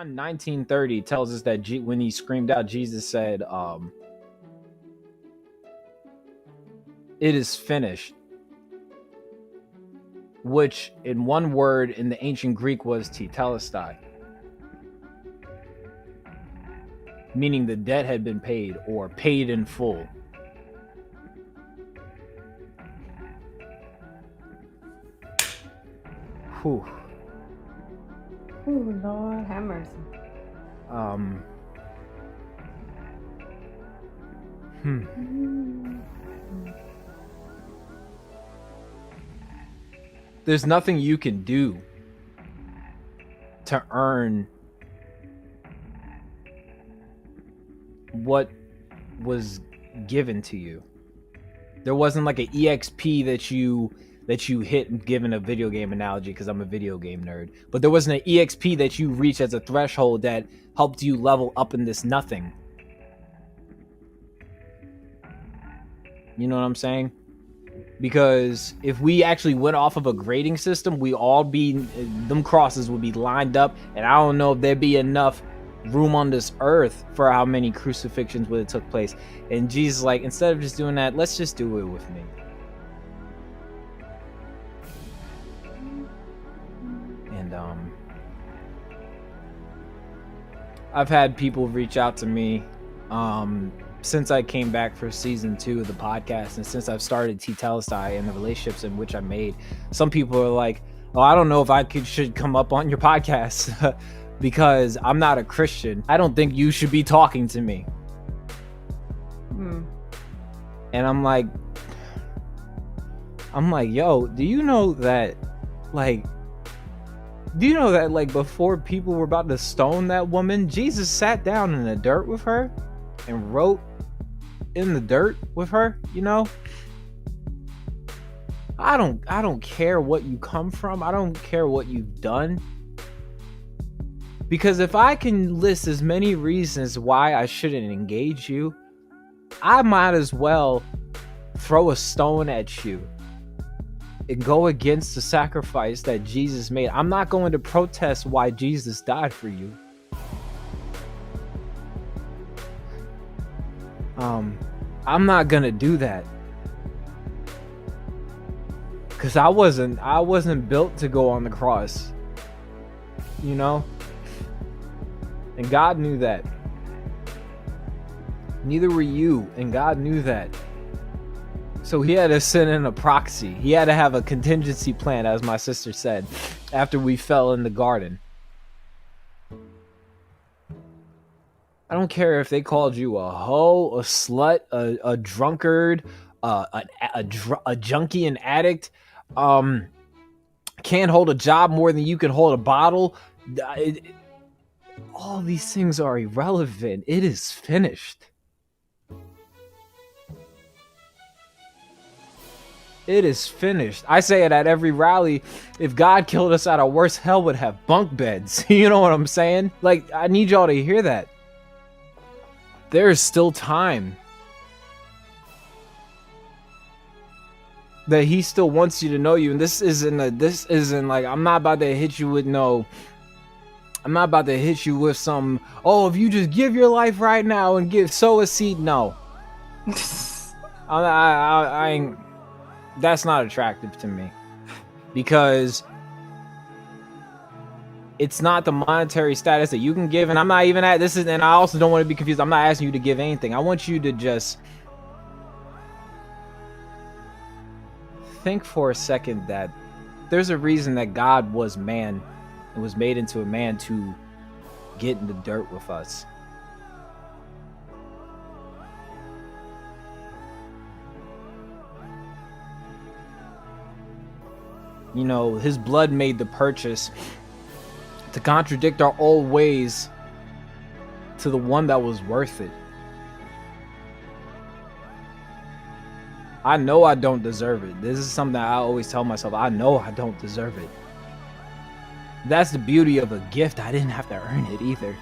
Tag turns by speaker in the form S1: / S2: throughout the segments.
S1: John 19:30 tells us that when he screamed out, Jesus said, "It is finished," which in one word in the ancient Greek was Tetelestai, meaning the debt had been paid or paid in full. Whew.
S2: Ooh, Lord have mercy.
S1: There's nothing you can do to earn what was given to you. There wasn't like an EXP that you hit, given a video game analogy because I'm a video game nerd, but there wasn't an EXP that you reached as a threshold that helped you level up in this nothing. You know what I'm saying? Because if we actually went off of a grading system, them crosses would be lined up, and I don't know if there'd be enough room on this earth for how many crucifixions would have took place. And Jesus, like, instead of just doing that, let's just do it with me. And I've had people reach out to me since I came back for season 2 of the podcast, and since I've started Tetelestai and the relationships in which I made. Some people are like, "Oh, I don't know if I should come up on your podcast because I'm not a Christian. I don't think you should be talking to me." And I'm like, yo, do you know that before people were about to stone that woman, Jesus sat down in the dirt with her and wrote in the dirt with her? You know, I don't care what you come from. I don't care what you've done. Because if I can list as many reasons why I shouldn't engage you, I might as well throw a stone at you and go against the sacrifice that Jesus made. I'm not going to protest why Jesus died for you. I'm not gonna do that, because I wasn't built to go on the cross, you know, and God knew that. Neither were you, and God knew that. So he had to send in a proxy. He had to have a contingency plan, as my sister said, after we fell in the garden. I don't care if they called you a hoe, a slut, a drunkard, a junkie, an addict, can't hold a job more than you can hold a bottle. All these things are irrelevant. It is finished. It is finished. I say it at every rally. If God killed us at our worst, hell would have bunk beds. You know what I'm saying? Like, I need y'all to hear that. There is still time. That he still wants you to know you. And this isn't like, I'm not about to hit you with some, oh, if you just give your life right now and sow a seed. No. I ain't, that's not attractive to me. Because it's not the monetary status that you can give, and I'm not even at this is, and I also don't want to be confused. I'm not asking you to give anything. I want you to just think for a second that there's a reason that God was man and was made into a man to get in the dirt with us. You know, his blood made the purchase to contradict our old ways to the one that was worth it. I know I don't deserve it. This is something that I always tell myself. I know I don't deserve it. That's the beauty of a gift. I didn't have to earn it either.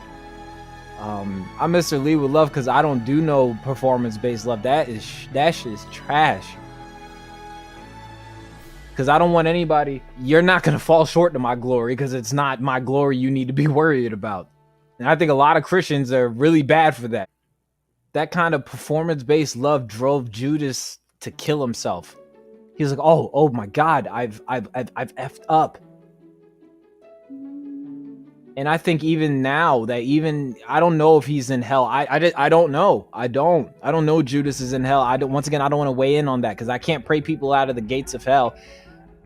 S1: I'm Mr. Lee with love because I don't do no performance-based love. That shit is trash. Because I don't want anybody, you're not going to fall short to my glory because it's not my glory you need to be worried about. And I think a lot of Christians are really bad for that. That kind of performance-based love drove Judas to kill himself. He was like, oh my God, I've effed up. And I think even now that I don't know if he's in hell. I don't know. I don't know Judas is in hell. Once again, I don't want to weigh in on that because I can't pray people out of the gates of hell.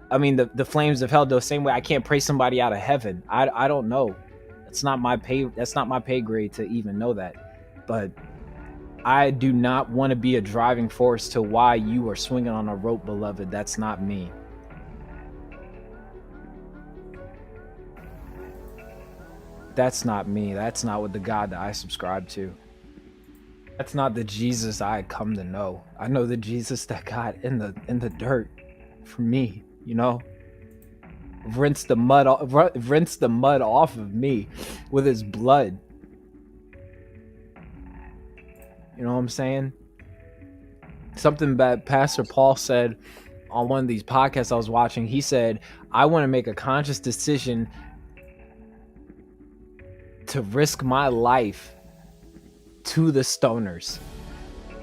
S1: I mean, the flames of hell, the same way I can't pray somebody out of heaven. I don't know. That's not my pay grade to even know that. But I do not want to be a driving force to why you are swinging on a rope, beloved. That's not me. That's not me. That's not what the God that I subscribe to. That's not the Jesus I come to know. I know the Jesus that got in the dirt for me, you know? Rinse the mud off of me with his blood. You know what I'm saying? Something that Pastor Paul said on one of these podcasts I was watching, he said, I want to make a conscious decision to risk my life to the stoners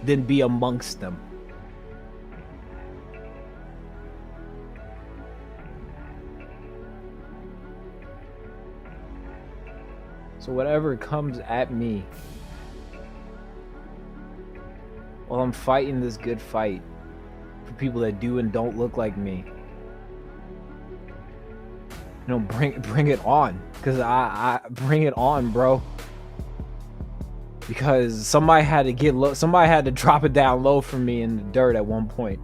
S1: than be amongst them. So whatever comes at me while I'm fighting this good fight for people that do and don't look like me, you know, bring it on, because I bring it on, bro. Because somebody had to get low, somebody had to drop it down low for me in the dirt at one point.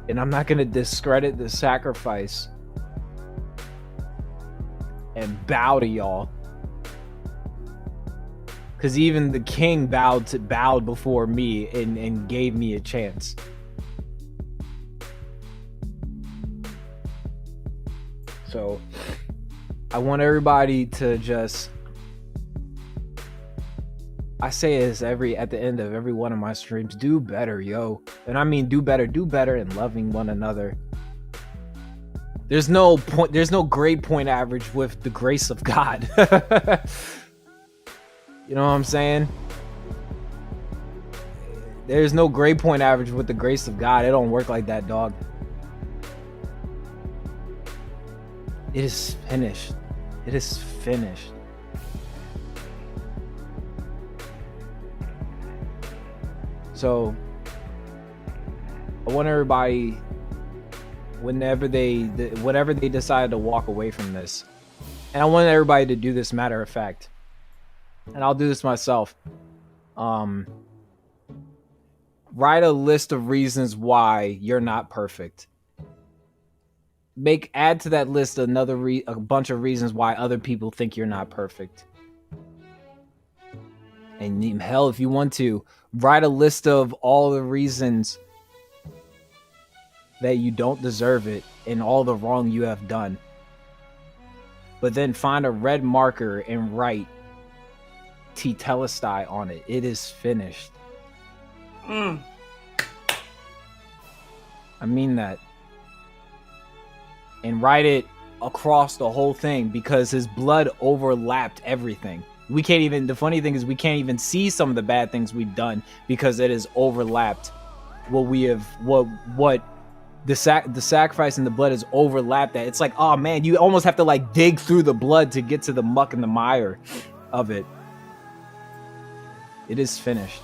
S1: And I'm not gonna discredit the sacrifice and bow to y'all, because even the king bowed before me and gave me a chance. So I want everybody to just, I say this at the end of every one of my streams, do better, yo. And I mean do better in loving one another. There's no grade point average with the grace of God. You know what I'm saying? There's no grade point average with the grace of God. It don't work like that, dog. It is finished. It is finished. So I want everybody, whenever they decide to walk away from this, and I want everybody to do this matter of fact, and I'll do this myself. Write a list of reasons why you're not perfect. Add to that list a bunch of reasons why other people think you're not perfect. And hell, if you want to, write a list of all the reasons that you don't deserve it and all the wrong you have done. But then find a red marker and write Tetelestai on it. It is finished. I mean that. And write it across the whole thing, because his blood overlapped everything. The funny thing is we can't even see some of the bad things we've done because it has overlapped what the sacrifice and the blood has overlapped that. It's like, oh man, you almost have to like dig through the blood to get to the muck and the mire of it. It is finished.